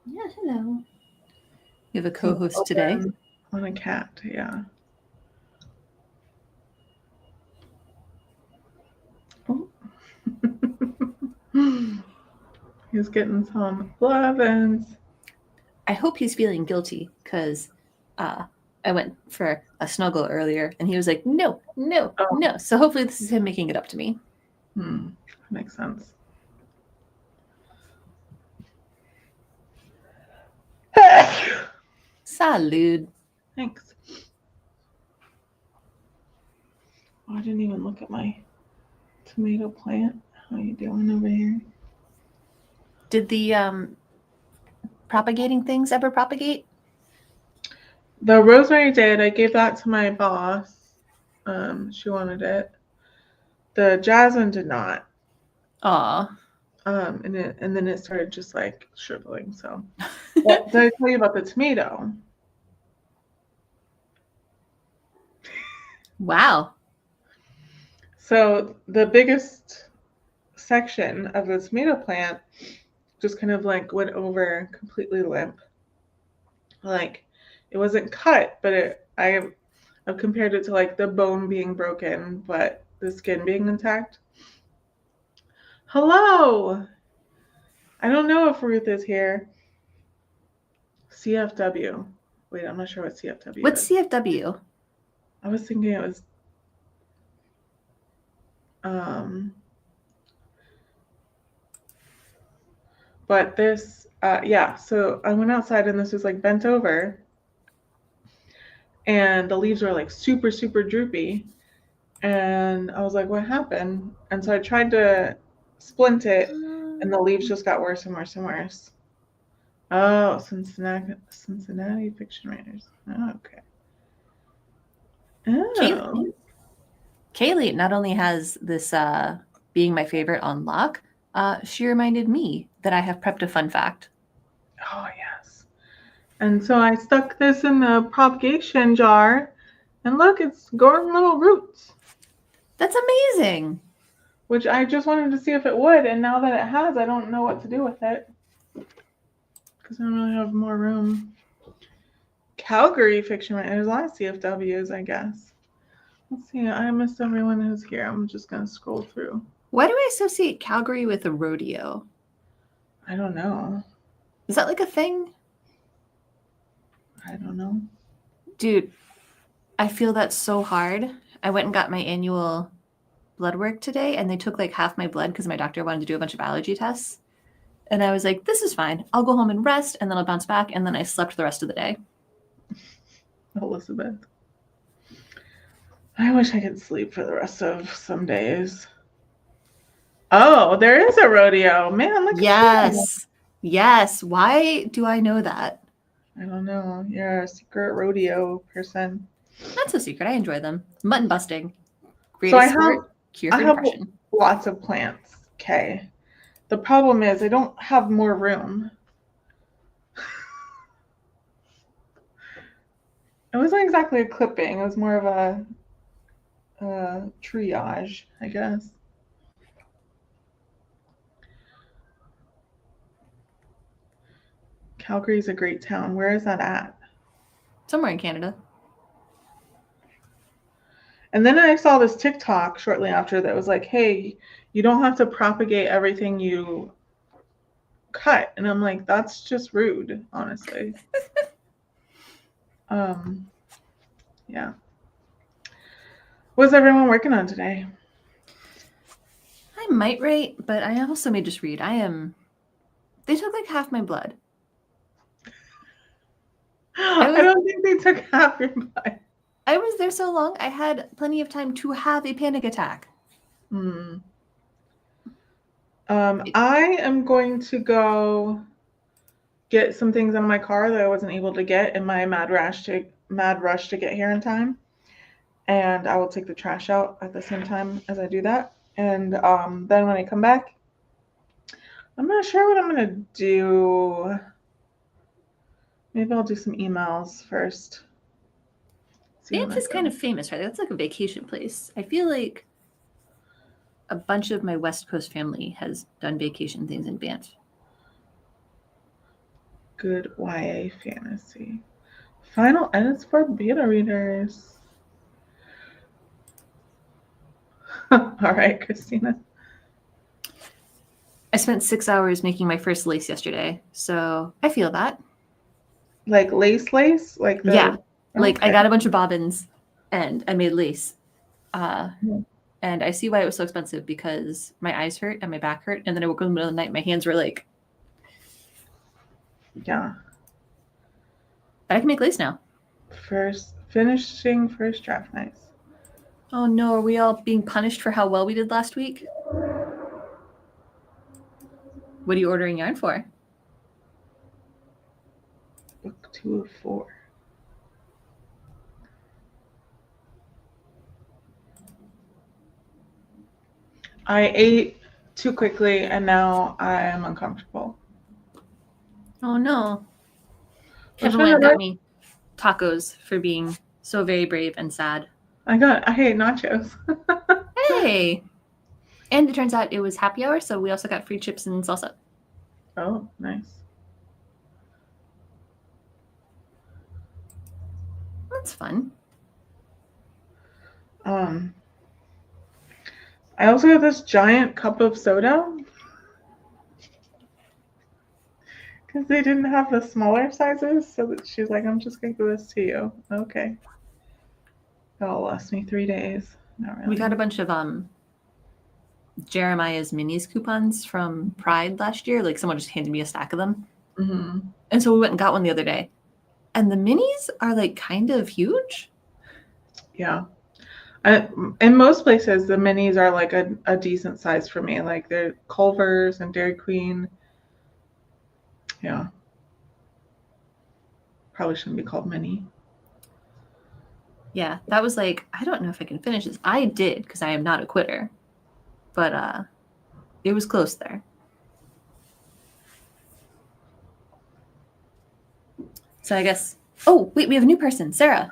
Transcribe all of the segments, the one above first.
Yeah, hello. You have a co-host today. On a cat, yeah. Oh. He's getting some lovins. I hope he's feeling guilty because I went for a snuggle earlier and he was like, no. So hopefully this is him making it up to me. Makes sense. Salud. Thanks. Oh, I didn't even look at my tomato plant. How you doing over here? Did the propagating things ever propagate? The rosemary did. I gave that to my boss. She wanted it. The jasmine did not. Aw. And then it started just like shriveling. So, but did I tell you about the tomato? Wow. So the biggest section of the tomato plant just kind of like went over completely limp. Like it wasn't cut, but I've compared it to like the bone being broken, but the skin being intact. Hello. I don't know if Ruth is here. CFW. Wait, I'm not sure what CFW What's is. CFW? I was thinking it was but this so I went outside and this was like bent over and the leaves were like super droopy and I was like, what happened? And so I tried to splint it and the leaves just got worse and worse and worse. Oh, Cincinnati fiction writers. Oh, okay. Oh. Kaylee not only has this being my favorite on lock, she reminded me that I have prepped a fun fact. Oh, yes. And so I stuck this in the propagation jar, and look, it's growing little roots. That's amazing. Which I just wanted to see if it would, and now that it has, I don't know what to do with it. Because I don't really have more room. Calgary fiction, there's a lot of CFWs, I guess. Let's see, I missed everyone who's here. I'm just going to scroll through. Why do I associate Calgary with a rodeo? I don't know. Is that like a thing? I don't know. Dude, I feel that so hard. I went and got my annual blood work today, and they took like half my blood because my doctor wanted to do a bunch of allergy tests. And I was like, this is fine. I'll go home and rest, and then I'll bounce back. And then I slept the rest of the day. Elizabeth. I wish I could sleep for the rest of some days. Oh, there is a rodeo. Man, look at that. Yes. Why do I know that? I don't know. You're a secret rodeo person. Not so secret. I enjoy them. Mutton busting. Greatest sport, cure for depression. Have lots of plants. Okay. The problem is I don't have more room. It wasn't exactly a clipping. It was more of a triage, I guess. Calgary is a great town. Where is that at? Somewhere in Canada. And then I saw this TikTok shortly after that was like, hey, you don't have to propagate everything you cut. And I'm like, that's just rude, honestly. Yeah. What's everyone working on today? I might write, but I also may just read. They took like half my blood. I don't think they took half your blood. I was there so long, I had plenty of time to have a panic attack. I am going to go get some things out of my car that I wasn't able to get in my mad rush to get here in time. And I will take the trash out at the same time as I do that. And then when I come back, I'm not sure what I'm going to do. Maybe I'll do some emails first. Banff is kind of famous, right? That's like a vacation place. I feel like a bunch of my West Coast family has done vacation things in Banff. Good YA fantasy. Final edits for beta readers. All right, Christina. I spent 6 hours making my first lace yesterday, so I feel that. Like lace? Like the... Yeah. Like Okay. I got a bunch of bobbins and I made lace. And I see why it was so expensive because my eyes hurt and my back hurt. And then I woke up in the middle of the night, my hands were like... Yeah. But I can make lace now. Finishing first draft. Nice. Oh no, are we all being punished for how well we did last week? What are you ordering yarn for? Book 2 of 4. I ate too quickly and now I am uncomfortable. Oh no. Kevin went and got me tacos for being so very brave and sad. I ate nachos. Hey! And it turns out it was happy hour, so we also got free chips and salsa. Oh, nice. That's fun. I also got this giant cup of soda because they didn't have the smaller sizes, so that she's like, I'm just gonna give this to you. Okay. That'll last me 3 days. Not really. We got a bunch of Jeremiah's minis coupons from Pride last year. Like someone just handed me a stack of them. Mm-hmm. And so we went and got one the other day. And the minis are like kind of huge. Yeah. In most places, the minis are like a decent size for me. Like they're Culver's and Dairy Queen. Yeah. Probably shouldn't be called mini. Yeah, that was like, I don't know if I can finish this. I did because I am not a quitter. But it was close there. So I guess... Oh, wait, we have a new person, Sarah.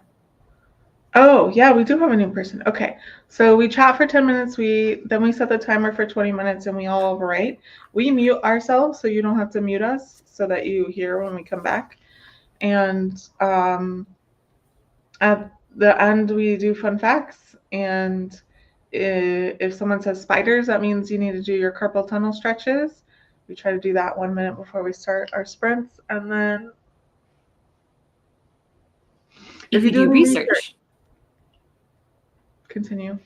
Oh, yeah, we do have a new person. Okay, so we chat for 10 minutes. Then we set the timer for 20 minutes and we all overwrite. We mute ourselves so you don't have to mute us so that you hear when we come back. And at the end, we do fun facts. And if someone says spiders, that means you need to do your carpal tunnel stretches. We try to do that 1 minute before we start our sprints. And then if you do research, continue.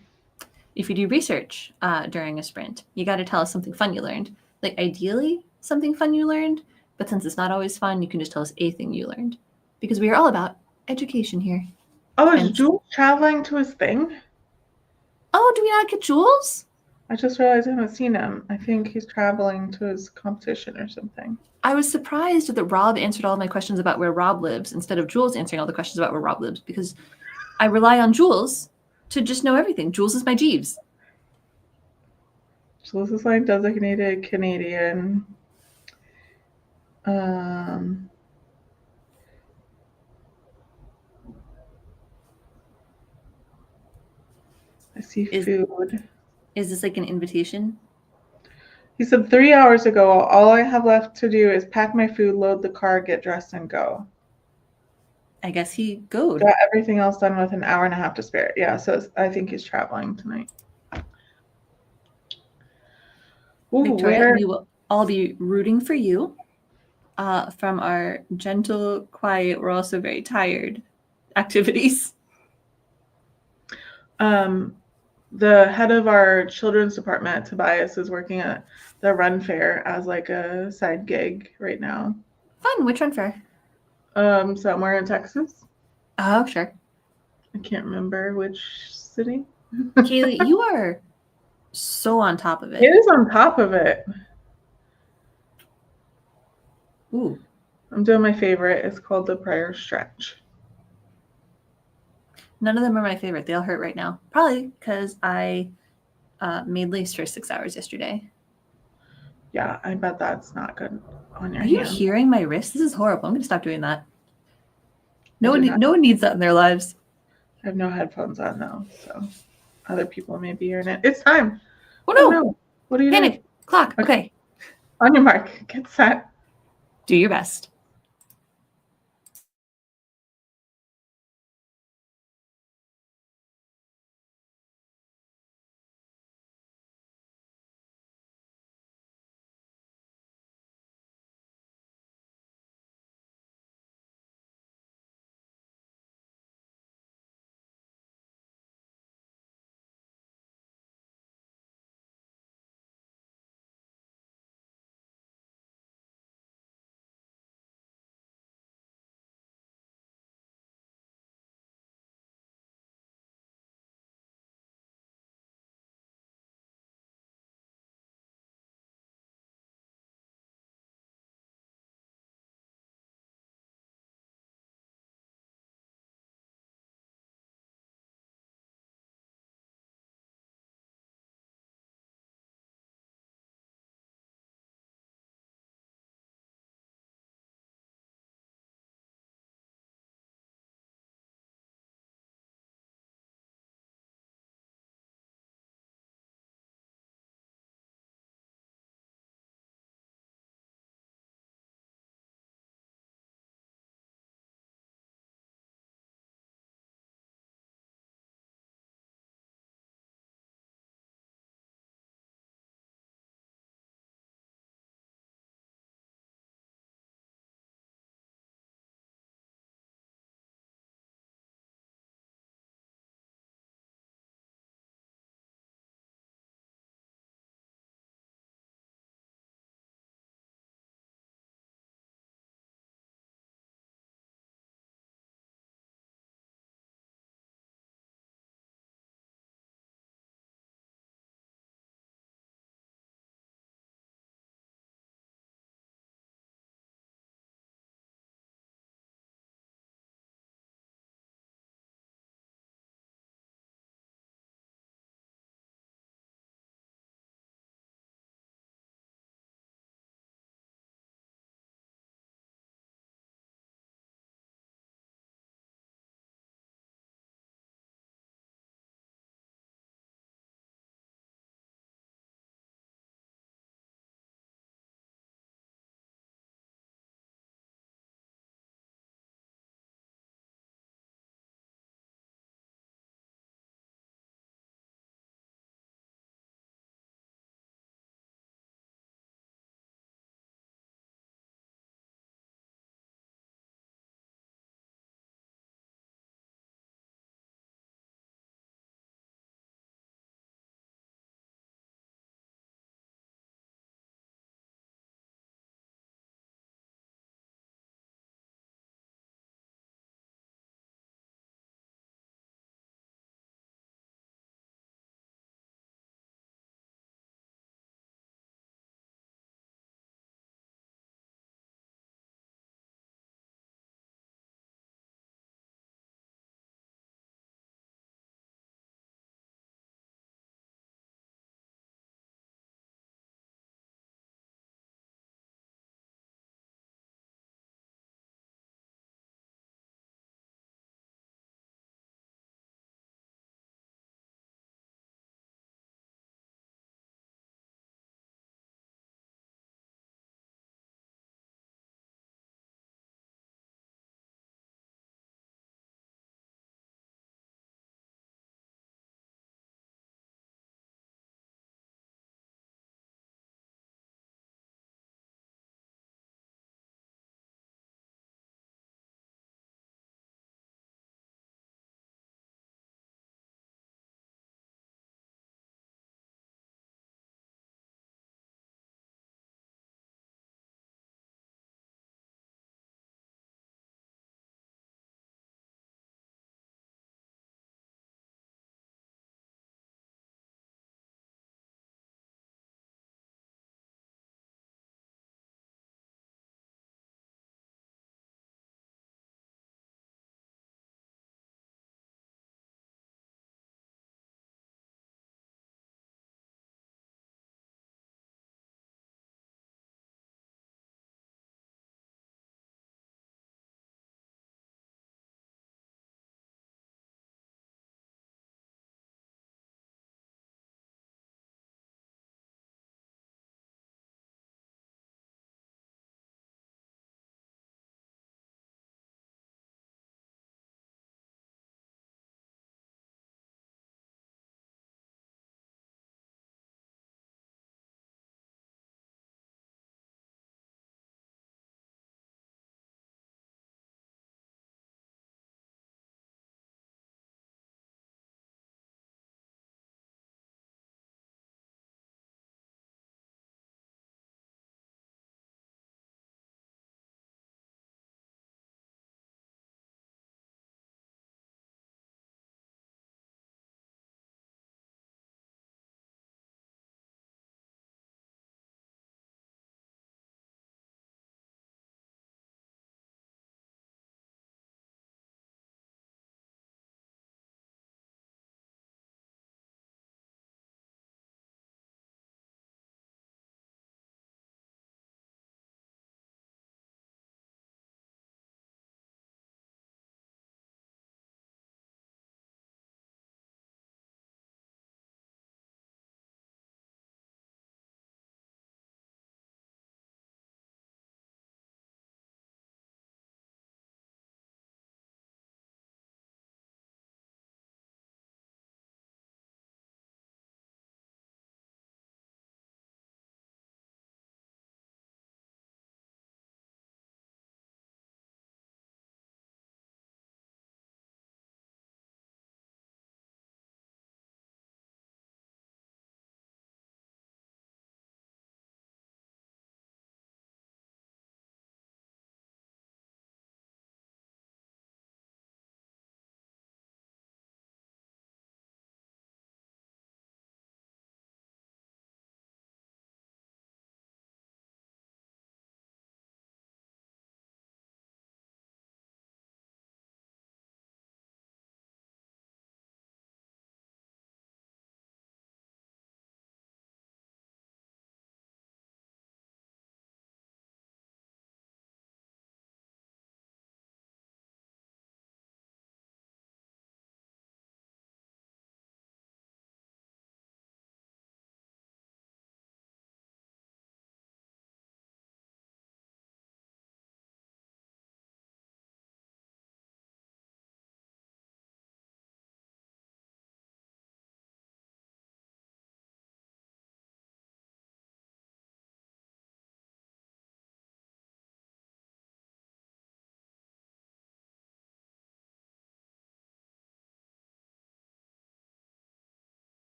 If you do research during a sprint, you got to tell us something fun you learned. Like ideally, something fun you learned. But since it's not always fun, you can just tell us a thing you learned. Because we are all about education here. Oh, is Jules traveling to his thing? Oh, do we not get Jules? I just realized I haven't seen him. I think he's traveling to his competition or something. I was surprised that Rob answered all my questions about where Rob lives instead of Jules answering all the questions about where Rob lives, because I rely on Jules to just know everything. Jules is my Jeeves. Jules is like designated Canadian. I see food. Is this like an invitation? He said 3 hours ago, all I have left to do is pack my food, load the car, get dressed, and go. I guess he goed. Got everything else done with an hour and a half to spare. Yeah, so I think he's traveling tonight. Ooh, Victoria, we will all be rooting for you from our gentle, quiet, we're also very tired activities. The head of our children's department, Tobias, is working at the Run Fair as like a side gig right now. Fun. Which Run Fair? Somewhere in Texas. Oh, sure. I can't remember which city. Kaylee, you are so on top of it. It is on top of it. Ooh. I'm doing my favorite. It's called the prayer stretch. None of them are my favorite. They all hurt right now. Probably because I made lace for 6 hours yesterday. Yeah, I bet that's not good on your hand. Are you hearing my wrist? This is horrible. I'm going to stop doing that. No one needs that in their lives. I have no headphones on though, so other people may be hearing it. It's time. Oh Oh no! no. What are you doing? Panic! Clock. Okay. Okay. On your mark. Get set. Do your best.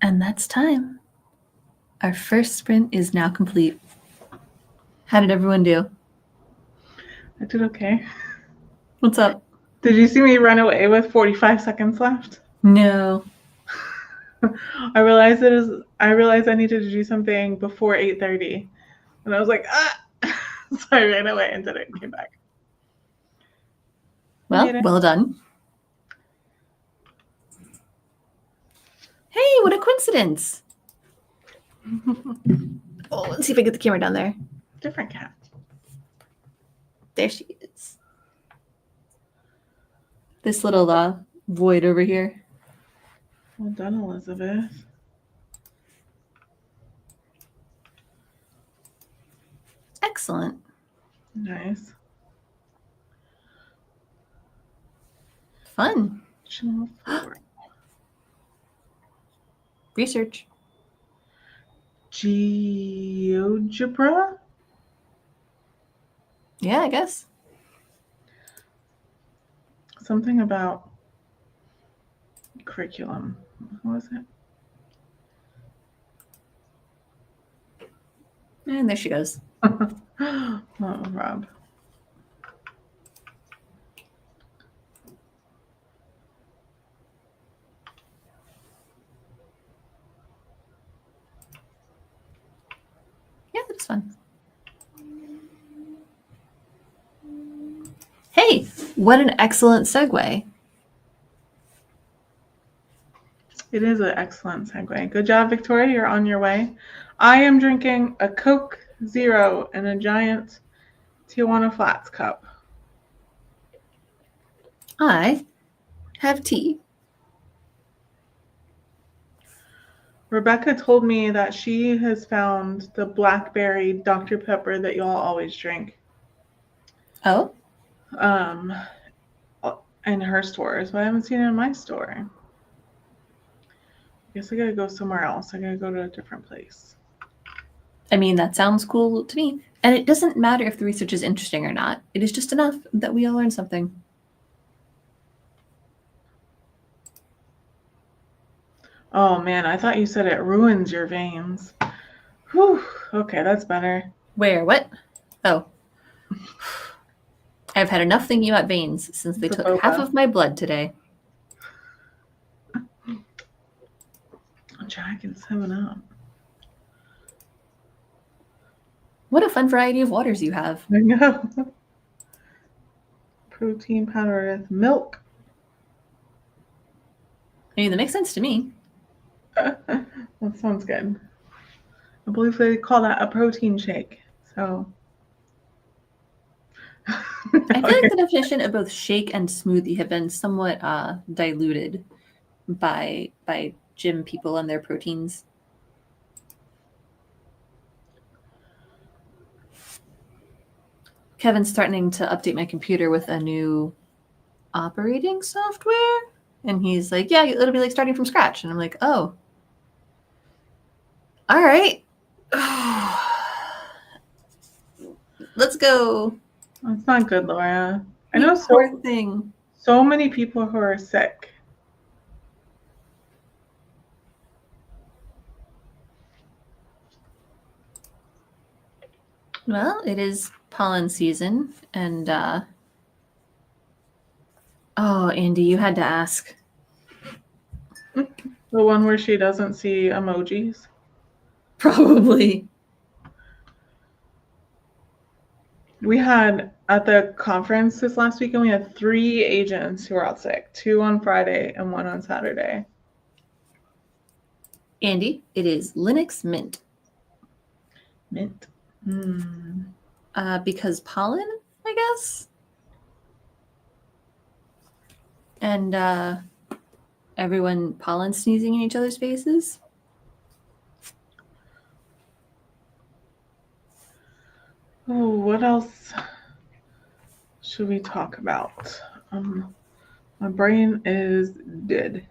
And that's time. Our first sprint is now complete. How did everyone do? I did okay. What's up? Did you see me run away with 45 seconds left? No. I realized I needed to do something before 8:30. And I was like, ah! So I ran away and did it and came back. Well, well done. Hey, what a coincidence. Oh, let's see if I get the camera down there. Different cat. There she is. This little void over here. Well done, Elizabeth. Excellent. Nice. Fun. Channel 4. Research. GeoGebra? Yeah, I guess. Something about curriculum. What was it? And there she goes. Oh, Rob. Yeah, that's fun. Hey, what an excellent segue. It is an excellent segue. Good job, Victoria. You're on your way. I am drinking a Coke Zero in a giant Tijuana Flats cup. I have tea. Rebecca told me that she has found the blackberry Dr. Pepper that y'all always drink. Oh? In her stores, but I haven't seen it in my store. I guess I gotta go somewhere else. I gotta go to a different place. I mean, that sounds cool to me. And it doesn't matter if the research is interesting or not. It is just enough that we all learn something. Oh man, I thought you said it ruins your veins. Whew. Okay, that's better. Where? What? Oh. I've had enough thinking about veins since they took half of my blood today. Jack and 7-Up. What a fun variety of waters you have. I know. Protein powder with milk. I mean, that makes sense to me. That sounds good. I believe they call that a protein shake. So I feel like the definition of both shake and smoothie have been somewhat diluted by gym people and their proteins. Kevin's threatening to update my computer with a new operating software. And he's like, yeah, it'll be like starting from scratch. And I'm like, oh. All right. Let's go. That's not good, Laura. I You know poor thing. so many people who are sick. Well, it is pollen season, and oh, Andy, you had to ask. The one where she doesn't see emojis. Probably. We had at the conference this last weekend, we had 3 agents who were out sick, 2 on Friday and 1 on Saturday. Andy, it is Linux Mint. Mint. Because pollen, I guess. And everyone pollen sneezing in each other's faces. Oh, what else should we talk about? My brain is dead.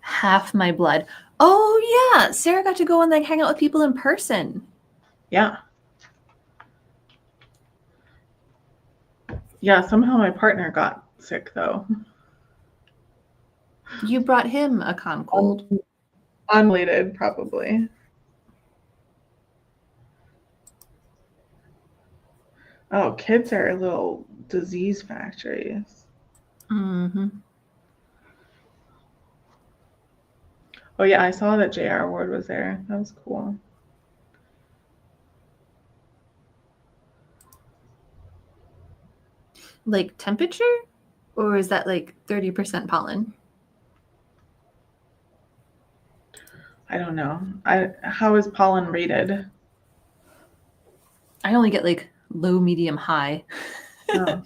Half my blood. Oh yeah, Sarah got to go and like hang out with people in person. Yeah. Yeah, somehow my partner got sick though. You brought him a con cold. Unrelated, probably. Oh, kids are little disease factories. Mm-hmm. Oh yeah, I saw that J.R. Ward was there. That was cool. Like temperature? Or is that like 30% pollen? I don't know. How is pollen rated? I only get like low, medium, high. Oh.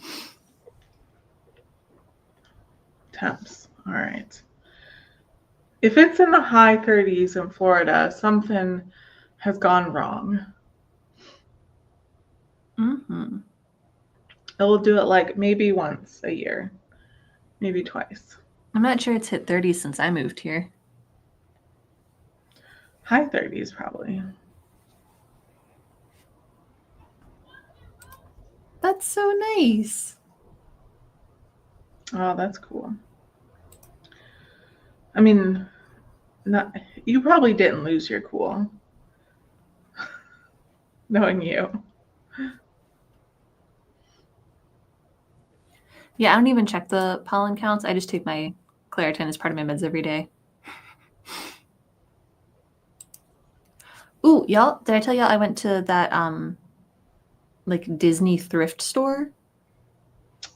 Temps. All right. If it's in the high 30s in Florida, something has gone wrong. Mm-hmm. It'll do it like maybe once a year, maybe twice. I'm not sure it's hit 30 since I moved here. High 30s, probably. That's so nice. Oh, that's cool. I mean, you probably didn't lose your cool, knowing you. Yeah, I don't even check the pollen counts. I just take my Claritin as part of my meds every day. Ooh, y'all, did I tell y'all I went to that like Disney thrift store?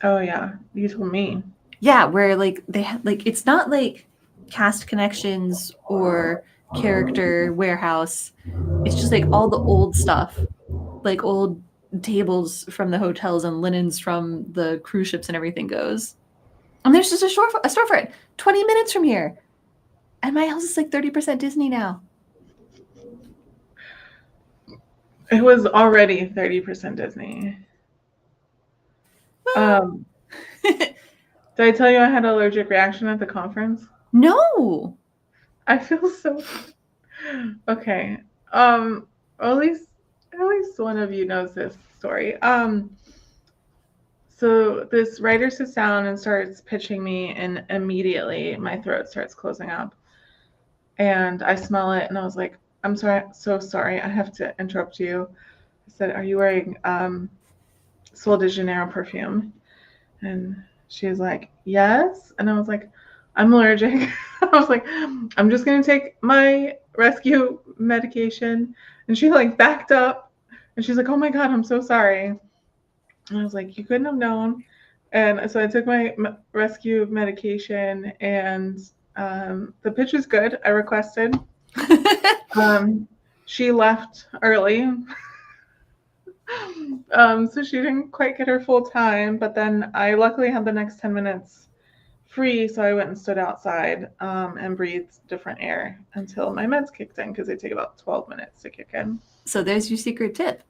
Oh yeah, you told me. Yeah, where like they had like it's not like Cast Connections or Character Warehouse. It's just like all the old stuff, like old tables from the hotels and linens from the cruise ships and everything goes. And there's just a store for it, 20 minutes from here. And my house is like 30% Disney now. It was already 30% Disney. Well, Did I tell you I had an allergic reaction at the conference? no. I feel so okay. Or at least one of you knows this story. So this writer sits down and starts pitching me, and immediately my throat starts closing up. And I smell it, and I was like, I'm sorry, so sorry, I have to interrupt you. I said, are you wearing Sol de Janeiro perfume? And she was like, yes. And I was like, I'm allergic. I was like, I'm just going to take my rescue medication. And she like backed up and she's like, oh my God, I'm so sorry. And I was like, you couldn't have known. And so I took my rescue medication, and the pitch was good. I requested. She left early. So she didn't quite get her full time, but then I luckily had the next 10 minutes free, so I went and stood outside and breathed different air until my meds kicked in, because they take about 12 minutes to kick in. So there's your secret tip.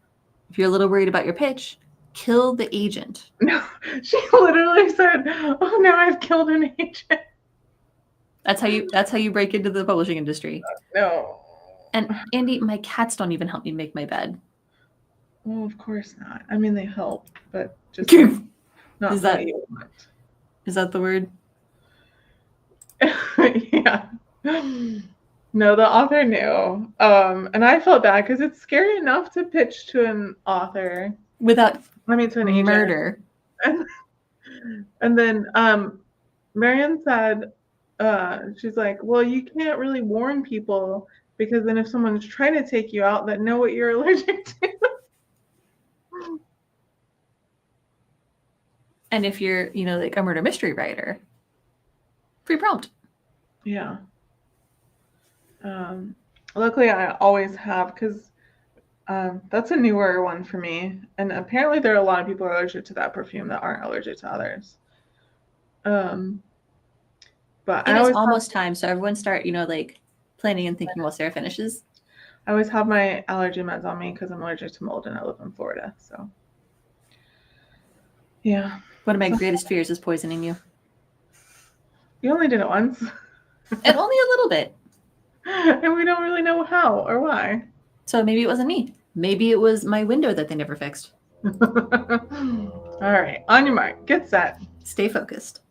If you're a little worried about your pitch, kill the agent. No, she literally said, oh, now I've killed an agent. That's how you break into the publishing industry. No. And Andy, my cats don't even help me make my bed. Well, of course not. I mean, they help, but just not Is that what you want. Is that the word? Yeah. No, the author knew. And I felt bad because it's scary enough to pitch to an author. Without to an agent. murder. And then Marion said, she's like, well, you can't really warn people, because then if someone's trying to take you out, that know what you're allergic to. And if you're, like a murder mystery writer, free prompt. Yeah. Luckily, I always have, because that's a newer one for me. And apparently there are a lot of people allergic to that perfume that aren't allergic to others. But It is almost time, so everyone start, like planning and thinking while Sarah finishes. I always have my allergy meds on me because I'm allergic to mold and I live in Florida. So, yeah. One of my greatest fears is poisoning you. You only did it once. And only a little bit. And we don't really know how or why. So maybe it wasn't me. Maybe it was my window that they never fixed. All right. On your mark. Get set. Stay focused.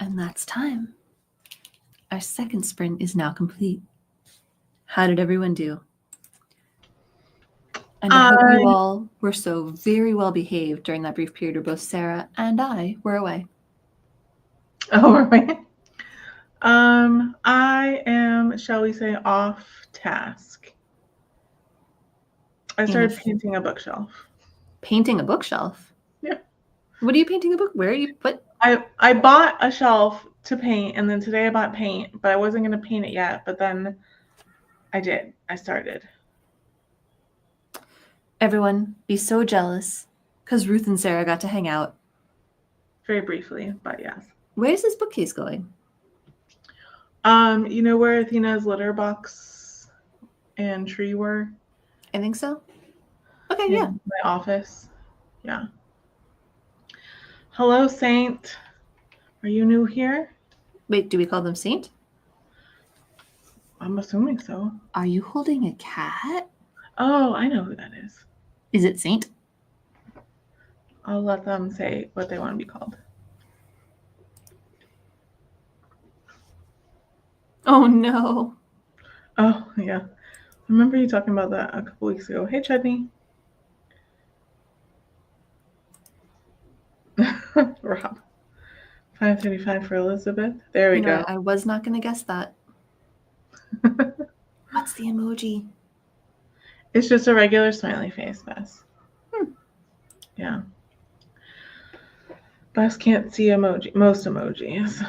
And that's time. Our second sprint is now complete. How did everyone do? And I hope you all were so very well behaved during that brief period where both Sarah and I were away. Oh, right. I am, shall we say, off task. I started painting a bookshelf. Painting a bookshelf? Yeah. What are you painting a book? Where are you? What? I bought a shelf to paint, and then today I bought paint, but I wasn't going to paint it yet. But then I did. I started. Everyone, be so jealous because Ruth and Sarah got to hang out. Very briefly, but yes. Where's this bookcase going? You know where Athena's litter box and tree were? I think so. Okay, yeah. My office. Yeah. Hello, Saint. Are you new here? Wait, do we call them Saint? I'm assuming so. Are you holding a cat? Oh, I know who that is. Is it Saint? I'll let them say what they want to be called. Oh, no. Oh, yeah. I remember you talking about that a couple weeks ago. Hey, Chudney. Rob. 5:35 for Elizabeth. There we go. I was not going to guess that. What's the emoji? It's just a regular smiley face, Bess. Yeah. Bess can't see most emojis.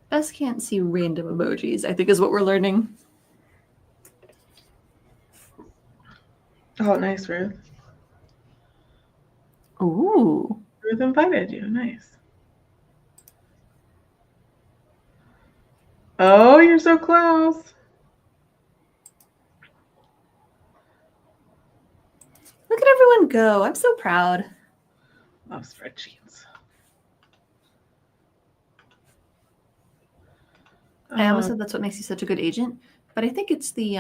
Bess can't see random emojis, I think is what we're learning. Oh, nice, Ruth. Ooh. Ruth invited you. Nice. Oh, you're so close. Look at everyone go. I'm so proud. Love spreadsheets. I almost said that's what makes you such a good agent, but I think it's the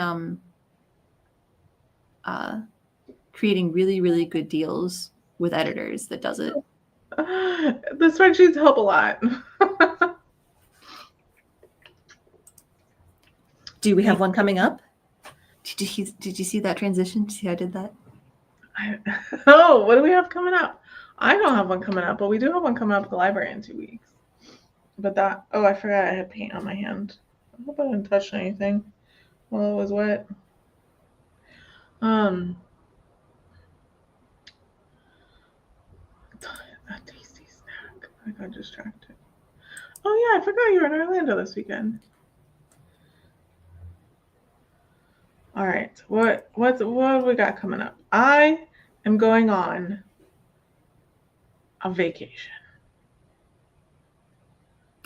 creating really, really good deals with editors that does it. The spreadsheets help a lot. Do we have one coming up? Did you see that transition? See how I did that? Oh, what do we have coming up? I don't have one coming up, but we do have one coming up at the library in 2 weeks. But I forgot I had paint on my hand. I hope I didn't touch anything while it was wet. A tasty snack. I got distracted. Oh yeah, I forgot you were in Orlando this weekend. All right, what have we got coming up? I am going on a vacation.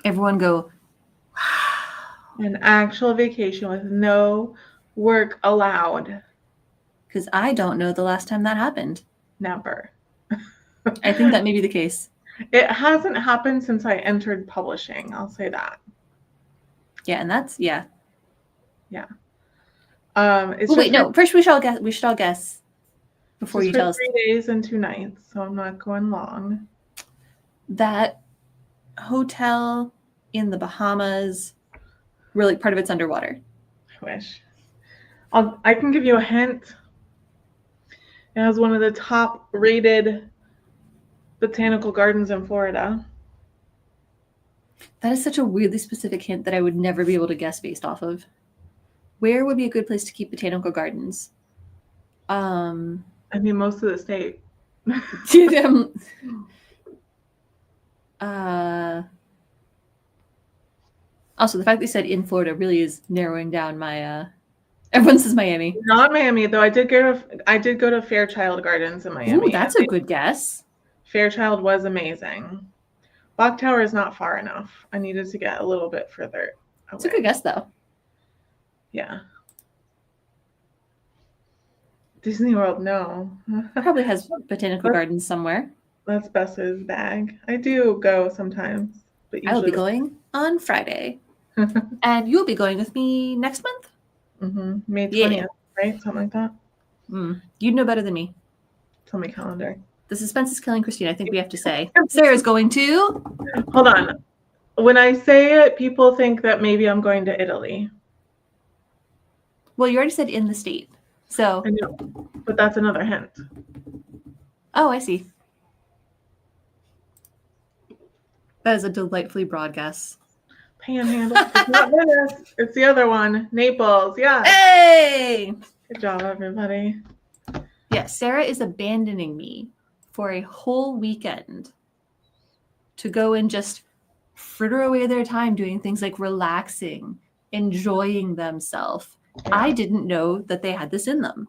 Everyone go, wow. An actual vacation with no work allowed. Because I don't know the last time that happened. Never. I think that may be the case. It hasn't happened since I entered publishing. I'll say that. Yeah, and that's yeah. Yeah. No. First, we should all guess before you tell us. 3 days and 2 nights, so I'm not going long. That hotel in the Bahamas, really part of it's underwater. I wish. I can give you a hint. It has one of the top rated botanical gardens in Florida. That is such a weirdly specific hint that I would never be able to guess based off of. Where would be a good place to keep botanical gardens? I mean, most of the state. Also, the fact that you said in Florida really is narrowing down my. Everyone says Miami. Not Miami, though. I did go to Fairchild Gardens in Miami. Ooh, that's a good guess. Fairchild was amazing. Clock Tower is not far enough. I needed to get a little bit further away. It's a good guess, though. Yeah. Disney World, no. Probably has botanical gardens somewhere. That's Bess's bag. I do go sometimes. But I will be going on Friday. And you'll be going with me next month? Mm-hmm. May 20th, right? Something like that. You'd know better than me. Tell me calendar. The suspense is killing Christine. I think we have to say. Sarah's going to... Hold on. When I say it, people think that maybe I'm going to Italy. Well, you already said in the state. So. I know, but that's another hint. Oh, I see. That is a delightfully broad guess. Panhandle. It's not Venice. It's the other one. Naples. Yeah. Hey! Good job, everybody. Yeah, Sarah is abandoning me for a whole weekend to go and just fritter away their time doing things like relaxing, enjoying themselves. Yeah. I didn't know that they had this in them.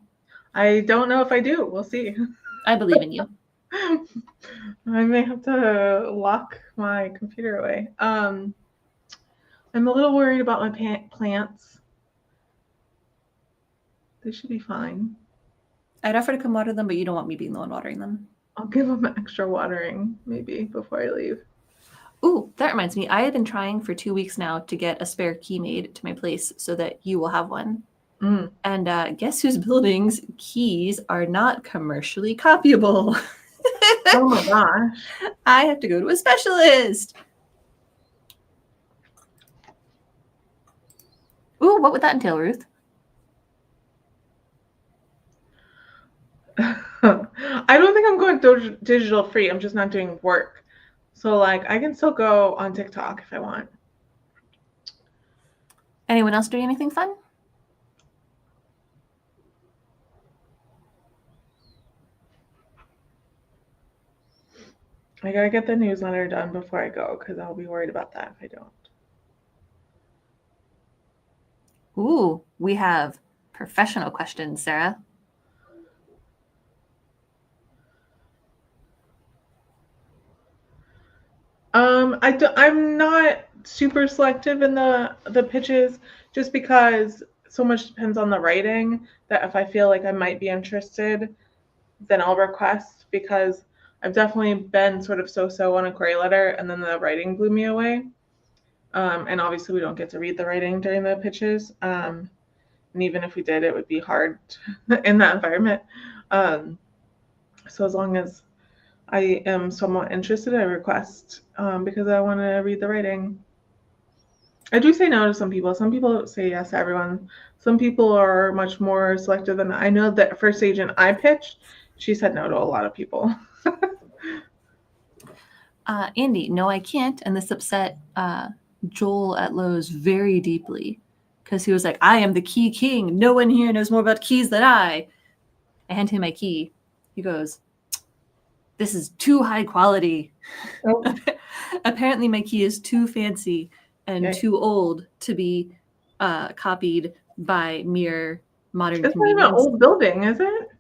I don't know if I do. We'll see. I believe in you. I may have to lock my computer away. I'm a little worried about my plants. They should be fine. I'd offer to come water them, but you don't want me being the one watering them. I'll give them extra watering maybe before I leave. Ooh, that reminds me. I have been trying for 2 weeks now to get a spare key made to my place so that you will have one. Mm. And guess whose building's keys are not commercially copyable? Oh my gosh. I have to go to a specialist. Ooh, what would that entail, Ruth? I don't think I'm going digital free. I'm just not doing work. So like I can still go on TikTok if I want. Anyone else doing anything fun? I gotta get the newsletter done before I go because I'll be worried about that if I don't. Ooh, we have professional questions, Sarah. I'm not super selective in the pitches just because so much depends on the writing that if I feel like I might be interested, then I'll request because I've definitely been sort of so-so on a query letter and then the writing blew me away. And obviously we don't get to read the writing during the pitches. And even if we did, it would be hard in that environment. So as long as I am somewhat interested, I request because I want to read the writing. I do say no to some people. Some people say yes to everyone. Some people are much more selective than I know that first agent I pitched, she said no to a lot of people. Andy, no, I can't. And this upset Joel at Lowe's very deeply because he was like, I am the key king. No one here knows more about keys than I. I hand him my key. He goes, this is too high quality. Oh. Apparently my key is too fancy and Okay. too old to be copied by mere modern It's not even convenience. an old building, is it?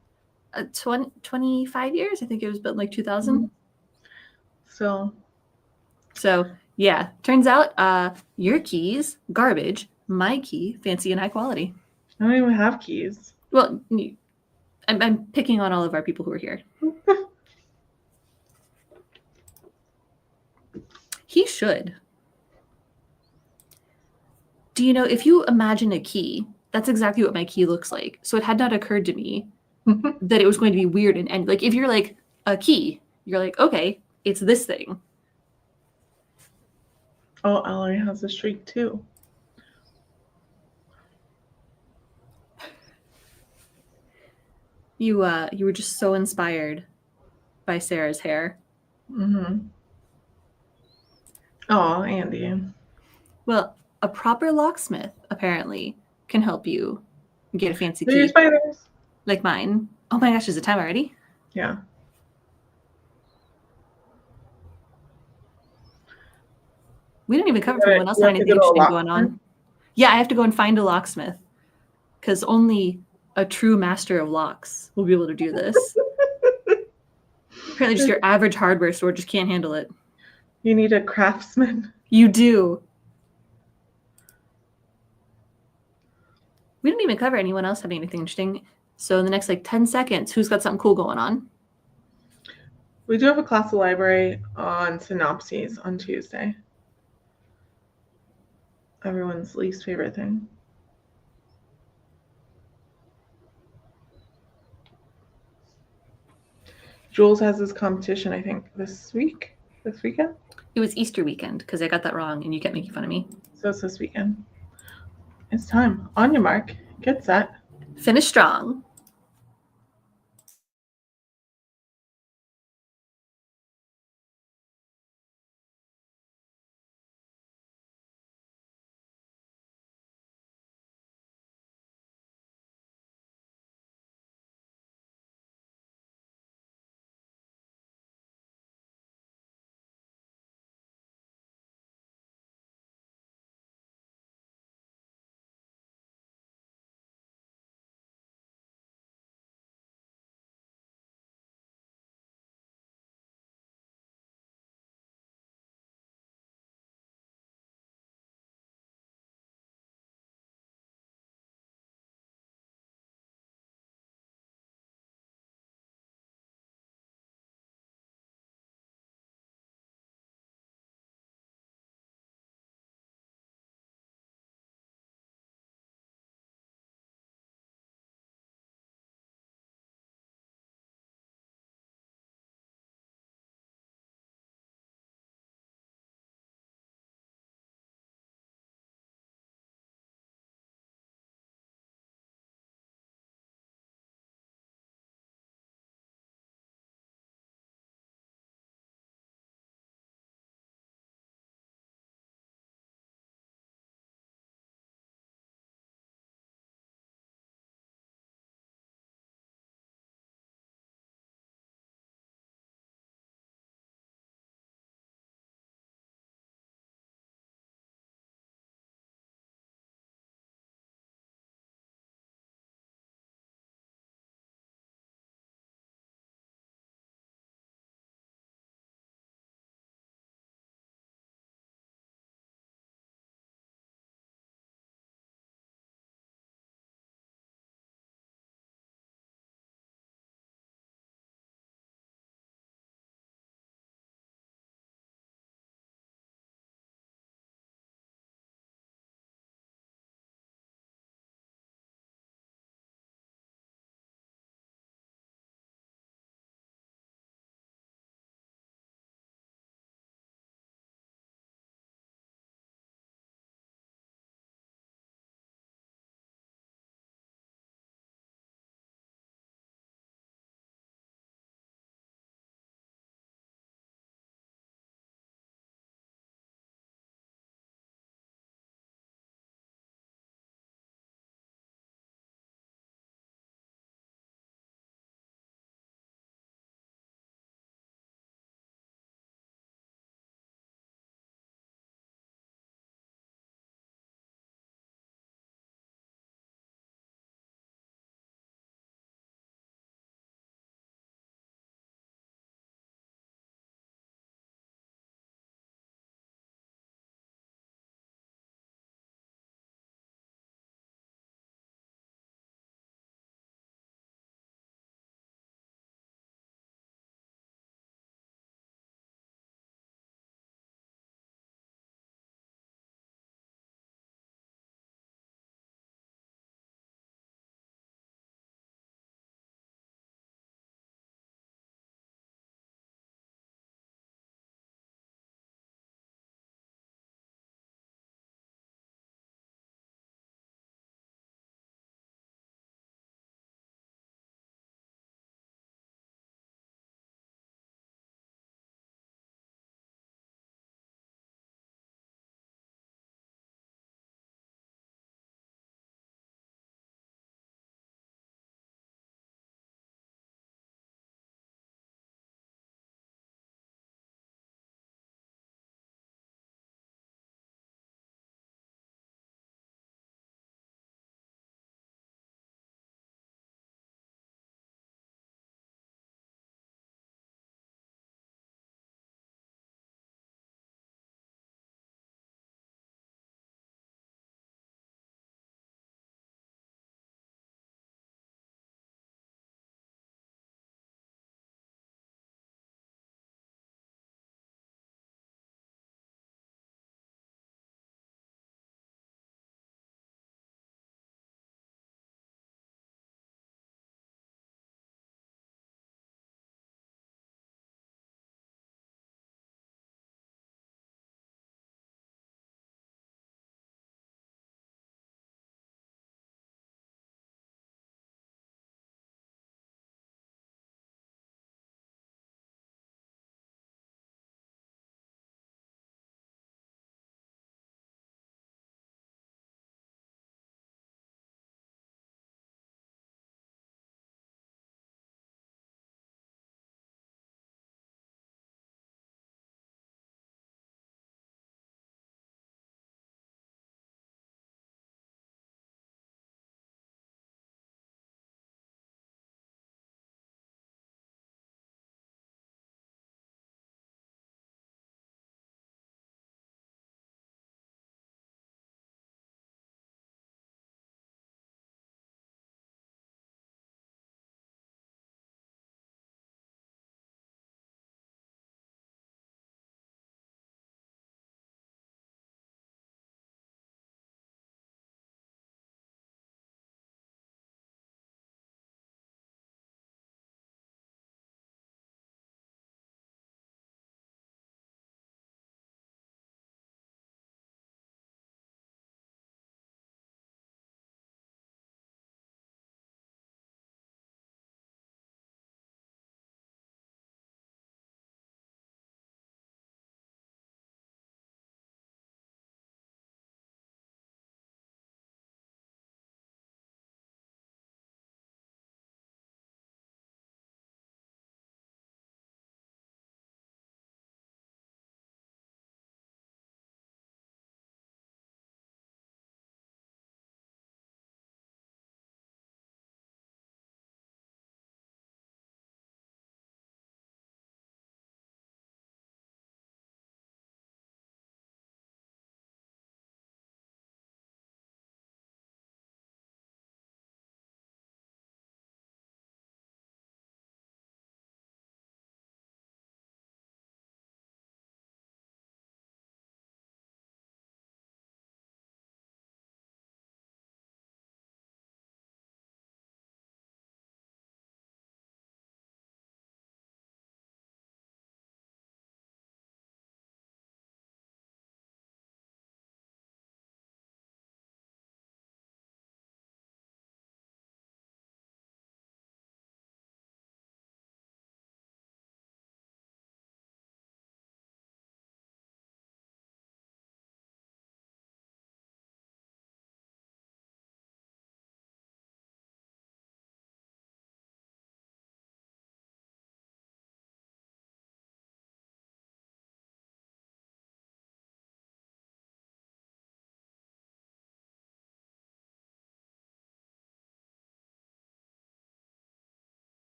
25 years. I think it was built in like 2000. So yeah, turns out your keys, garbage. My key, fancy and high quality. I don't even have keys. Well, I'm picking on all of our people who are here. He should. Do you know, if you imagine a key, that's exactly what my key looks like. So it had not occurred to me that it was going to be weird and like if you're like a key, you're like, okay, it's this thing. Oh, Ellery has a streak too. You were just so inspired by Sarah's hair. Mm-hmm. Oh, Andy. Well, a proper locksmith apparently can help you get a fancy There's key. spiders. Like mine. Oh my gosh, is it time already? Yeah. We didn't even cover if anyone else had anything interesting going on. Yeah, I have to go and find a locksmith because only a true master of locks will be able to do this. Apparently just your average hardware store just can't handle it. You need a craftsman. You do. We didn't even cover anyone else having anything interesting. So in the next like 10 seconds, who's got something cool going on? We do have a class of library on synopses on Tuesday. Everyone's least favorite thing. Jules has his competition, I think, this weekend. It was Easter weekend because I got that wrong and you kept making fun of me. So it's this weekend. It's time. On your mark. Get set. Finish strong.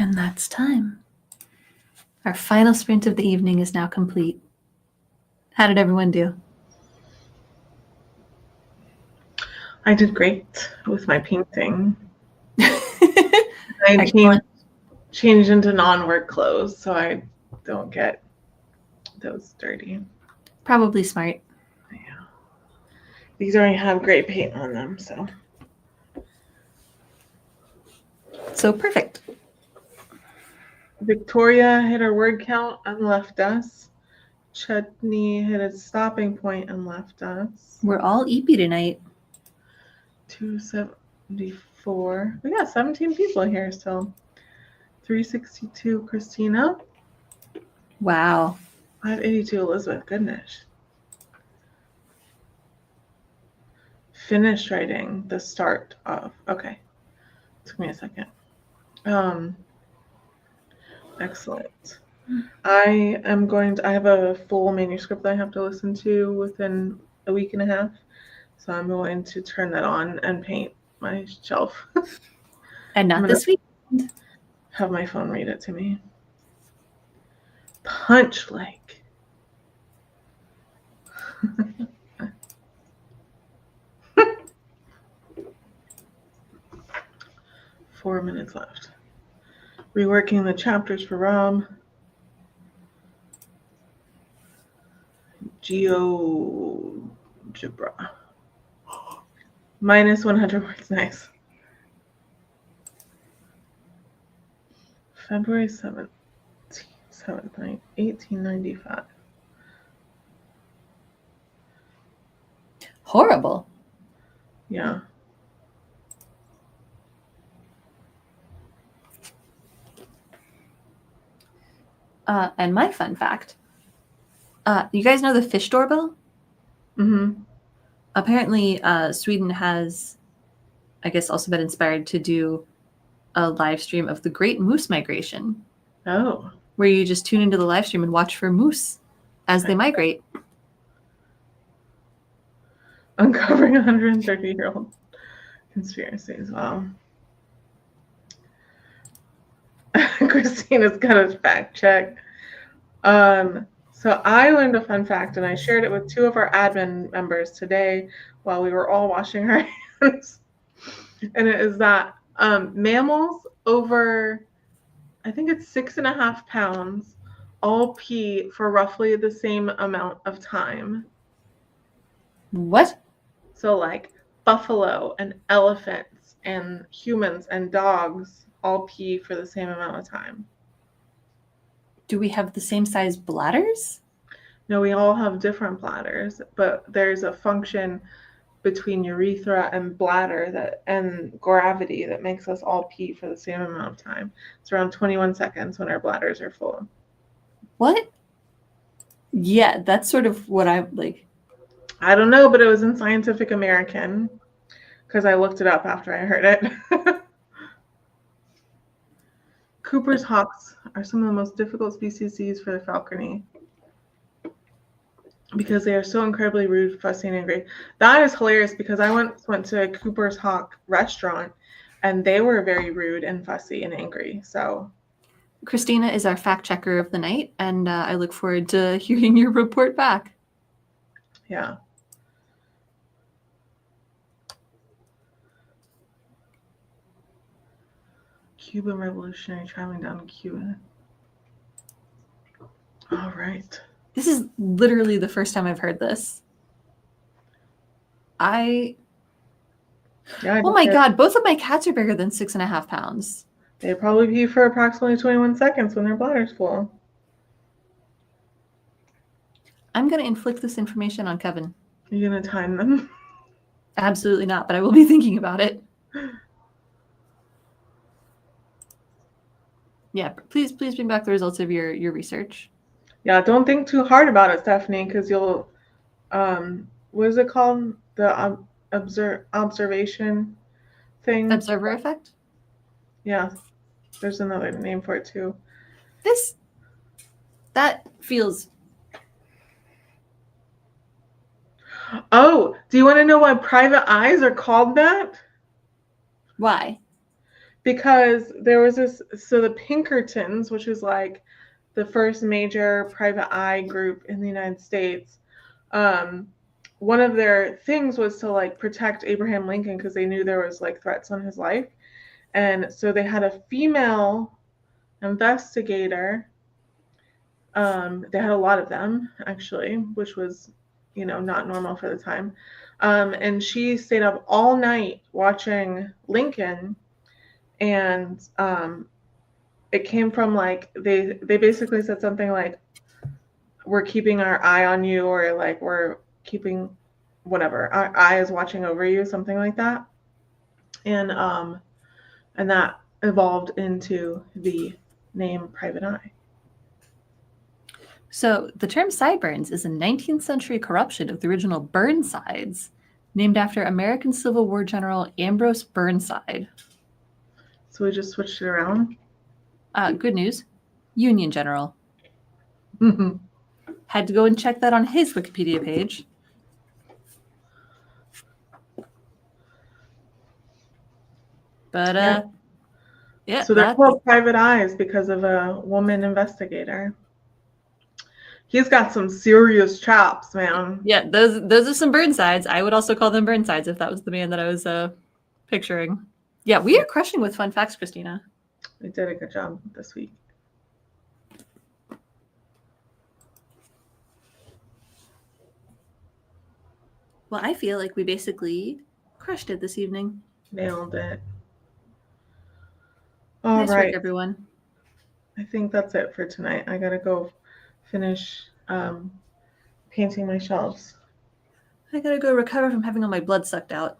And that's time. Our final sprint of the evening is now complete. How did everyone do? I did great with my painting. I Excellent. changed into non-work clothes so I don't get those dirty. Probably smart. Yeah. These already have great paint on them, so. So perfect. Victoria hit her word count and left us. Chutney hit its stopping point and left us. We're all eepy tonight. 274. We got 17 people here still. 362 Christina. Wow. 582 Elizabeth. Goodness. Finished writing the start of. Okay. Took me a second. Excellent. I have a full manuscript that I have to listen to within a week and a half. So I'm going to turn that on and paint my shelf. And not this week. Have my phone read it to me. Punch like. 4 minutes left. Reworking the chapters for Rob. GeoGebra. Minus 100 words. Nice. February 7th, 1895. Horrible. Yeah. And my fun fact. You guys know the fish doorbell? Mm-hmm. Apparently, Sweden has, I guess, also been inspired to do a live stream of the Great Moose Migration. Oh. Where you just tune into the live stream and watch for moose as they migrate. Uncovering 130-year-old conspiracies. Wow. Christina's got a fact check. So I learned a fun fact, and I shared it with 2 of our admin members today while we were all washing our hands. And it is that mammals over, I think it's 6.5 pounds, all pee for roughly the same amount of time. What? So like buffalo and elephants and humans and dogs all pee for the same amount of time. Do we have the same size bladders? No, we all have different bladders, but there's a function between urethra and bladder and gravity that makes us all pee for the same amount of time. It's around 21 seconds when our bladders are full. What? Yeah, that's sort of what I'm like. I don't know, but it was in Scientific American because I looked it up after I heard it. Cooper's hawks are some of the most difficult species for the falconry because they are so incredibly rude, fussy, and angry. That is hilarious because I went to a Cooper's hawk restaurant and they were very rude and fussy and angry. So Christina is our fact checker of the night, and I look forward to hearing your report back. Yeah. Cuban revolutionary traveling down to Cuba. All right. This is literally the first time I've heard this. Oh my God, both of my cats are bigger than 6.5 pounds. They probably pee for approximately 21 seconds when their bladder's full. I'm going to inflict this information on Kevin. Are you going to time them? Absolutely not, but I will be thinking about it. Yeah, please bring back the results of your research. Yeah, don't think too hard about it, Stephanie, because you'll, what is it called? The observation thing? Observer effect? Yeah, there's another name for it too. That feels... Oh, do you want to know why private eyes are called that? Why? because there was this, so the Pinkertons, which is like the first major private eye group in the United States, one of their things was to like protect Abraham Lincoln because they knew there was like threats on his life. And so they had a female investigator. They had a lot of them actually, which was, not normal for the time. And she stayed up all night watching Lincoln, and it came from like they basically said something like, "We're keeping our eye on you," or like, "We're keeping whatever, our eye is watching over you," something like that. And that evolved into the name Private Eye. So the term sideburns is a 19th century corruption of the original Burnsides, named after American Civil War General Ambrose Burnside. So we just switched it around. Good news. Union General. Had to go and check that on his Wikipedia page. But yeah. So they're called Private Eyes because of a woman investigator. He's got some serious chops, man. Yeah, those are some Burnsides. I would also call them Burnsides if that was the man that I was picturing. Yeah, we are crushing with fun facts, Christina. We did a good job this week. Well, I feel like we basically crushed it this evening. Nailed it. Nice work, everyone. I think that's it for tonight. I gotta go finish painting my shelves. I gotta go recover from having all my blood sucked out.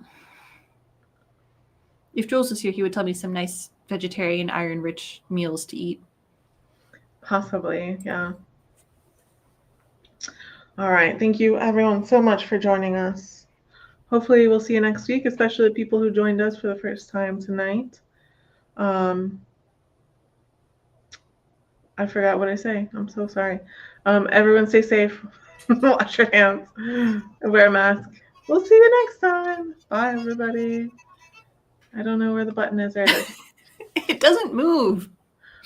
If Jules was here, he would tell me some nice vegetarian, iron-rich meals to eat. Possibly, yeah. All right. Thank you, everyone, so much for joining us. Hopefully, we'll see you next week, especially the people who joined us for the first time tonight. I forgot what I say. I'm so sorry. Everyone stay safe. Wash your hands. Wear a mask. We'll see you next time. Bye, everybody. I don't know where the button is. There it is. It doesn't move.